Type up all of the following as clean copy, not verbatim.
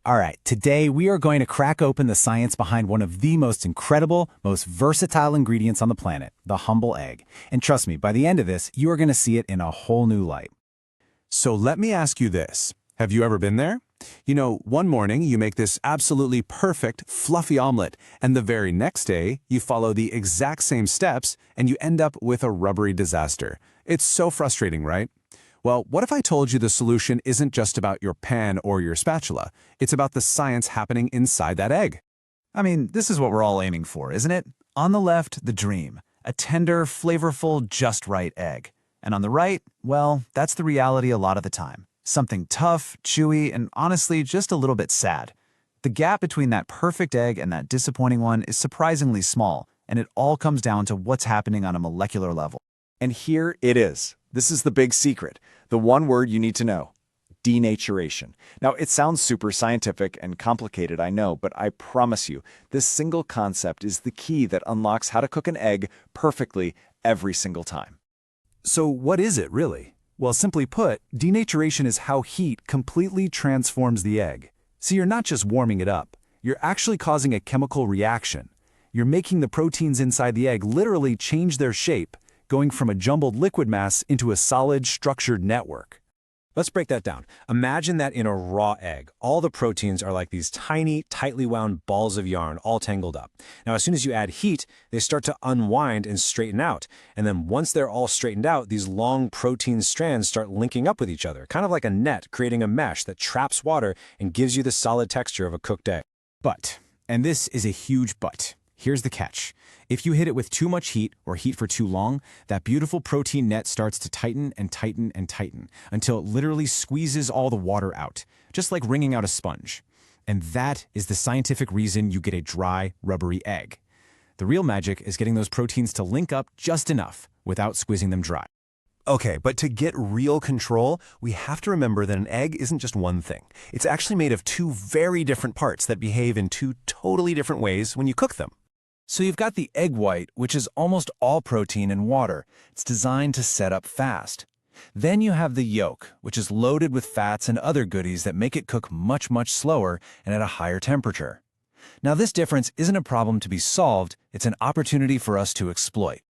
All right, today we are going to crack open the science behind one of the most incredible, most versatile ingredients on the planet, the humble egg. And trust me, by the end of this, you are going to see it in a whole new light. So let me ask you this. Have you ever been there? You know, one morning you make this absolutely perfect, fluffy omelet, and the very next day you follow the exact same steps and you end up with a rubbery disaster. It's so frustrating, right? Well, what if I told you the solution isn't just about your pan or your spatula? It's about the science happening inside that egg. I mean, this is what we're all aiming for, isn't it? On the left, the dream. A tender, flavorful, just right egg. And on the right, well, that's the reality a lot of the time. Something tough, chewy, and honestly, just a little bit sad. The gap between that perfect egg and that disappointing one is surprisingly small, and it all comes down to what's happening on a molecular level. And here it is. This is the big secret, the one word you need to know: denaturation. Now, it sounds super scientific and complicated, I know, but I promise you, this single concept is the key that unlocks how to cook an egg perfectly every single time. So what is it, really? Well, simply put, denaturation is how heat completely transforms the egg. So you're not just warming it up, you're actually causing a chemical reaction. You're making the proteins inside the egg literally change their shape, going from a jumbled liquid mass into a solid, structured network. Let's break that down. Imagine that in a raw egg, all the proteins are like these tiny, tightly wound balls of yarn all tangled up. Now, as soon as you add heat, they start to unwind and straighten out. And then once they're all straightened out, these long protein strands start linking up with each other, kind of like a net, creating a mesh that traps water and gives you the solid texture of a cooked egg. But, and this is a huge but, here's the catch. If you hit it with too much heat or heat for too long, that beautiful protein net starts to tighten and tighten and tighten until it literally squeezes all the water out, just like wringing out a sponge. And that is the scientific reason you get a dry, rubbery egg. The real magic is getting those proteins to link up just enough without squeezing them dry. Okay, but to get real control, we have to remember that an egg isn't just one thing. It's actually made of two very different parts that behave in two totally different ways when you cook them. So you've got the egg white, which is almost all protein and water. It's designed to set up fast. Then you have the yolk, which is loaded with fats and other goodies that make it cook much, much slower and at a higher temperature. Now, this difference isn't a problem to be solved, it's an opportunity for us to exploit.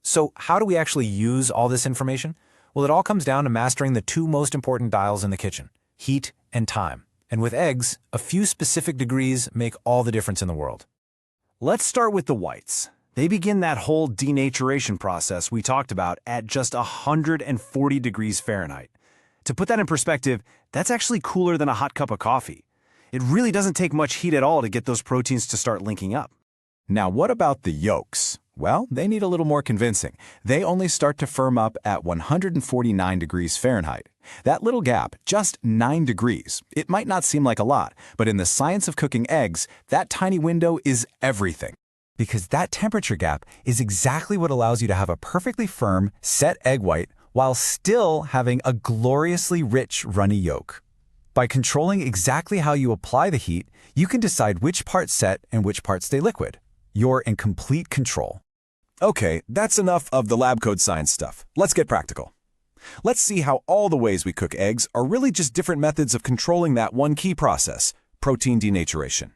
So how do we actually use all this information? Well, it all comes down to mastering the two most important dials in the kitchen: heat and time. And with eggs, a few specific degrees make all the difference in the world. Let's start with the whites. They begin that whole denaturation process we talked about at just 140 degrees Fahrenheit. To put that in perspective, that's actually cooler than a hot cup of coffee. It really doesn't take much heat at all to get those proteins to start linking up. Now, what about the yolks? Well, they need a little more convincing. They only start to firm up at 149 degrees Fahrenheit. That little gap, just 9 degrees. It might not seem like a lot, but in the science of cooking eggs, that tiny window is everything. Because that temperature gap is exactly what allows you to have a perfectly firm, set egg white while still having a gloriously rich, runny yolk. By controlling exactly how you apply the heat, you can decide which parts set and which parts stay liquid. You're in complete control. Okay, that's enough of the lab coat science stuff. Let's get practical. Let's see how all the ways we cook eggs are really just different methods of controlling that one key process: protein denaturation.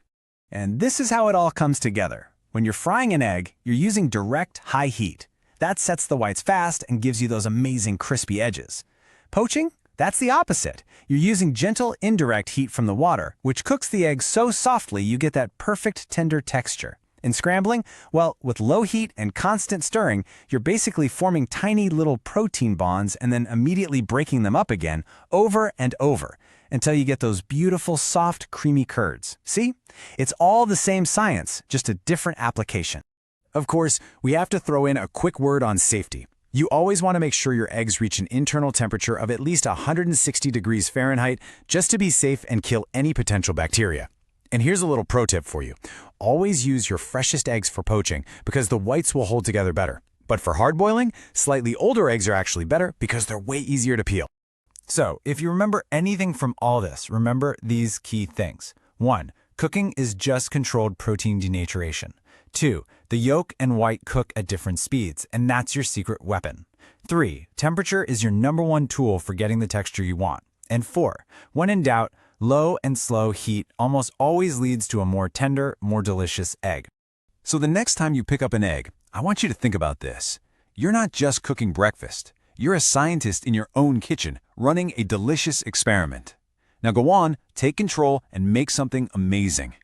And this is how it all comes together. When you're frying an egg, you're using direct, high heat. That sets the whites fast and gives you those amazing crispy edges. Poaching? That's the opposite. You're using gentle, indirect heat from the water, which cooks the egg so softly you get that perfect, tender texture. In scrambling, well, with low heat and constant stirring, you're basically forming tiny little protein bonds and then immediately breaking them up again over and over until you get those beautiful, soft, creamy curds. See? It's all the same science, just a different application. Of course, we have to throw in a quick word on safety. You always want to make sure your eggs reach an internal temperature of at least 160 degrees Fahrenheit just to be safe and kill any potential bacteria. And here's a little pro tip for you. Always use your freshest eggs for poaching because the whites will hold together better. But for hard boiling, slightly older eggs are actually better because they're way easier to peel. So, if you remember anything from all this, remember these key things. 1. Cooking is just controlled protein denaturation. 2. The yolk and white cook at different speeds, and that's your secret weapon. 3. Temperature is your #1 tool for getting the texture you want. And 4. When in doubt, Low and slow heat almost always leads to a more tender, more delicious egg. So the next time you pick up an egg, I want you to think about this. You're not just cooking breakfast. You're a scientist in your own kitchen, running a delicious experiment. Now go on, take control, and make something amazing.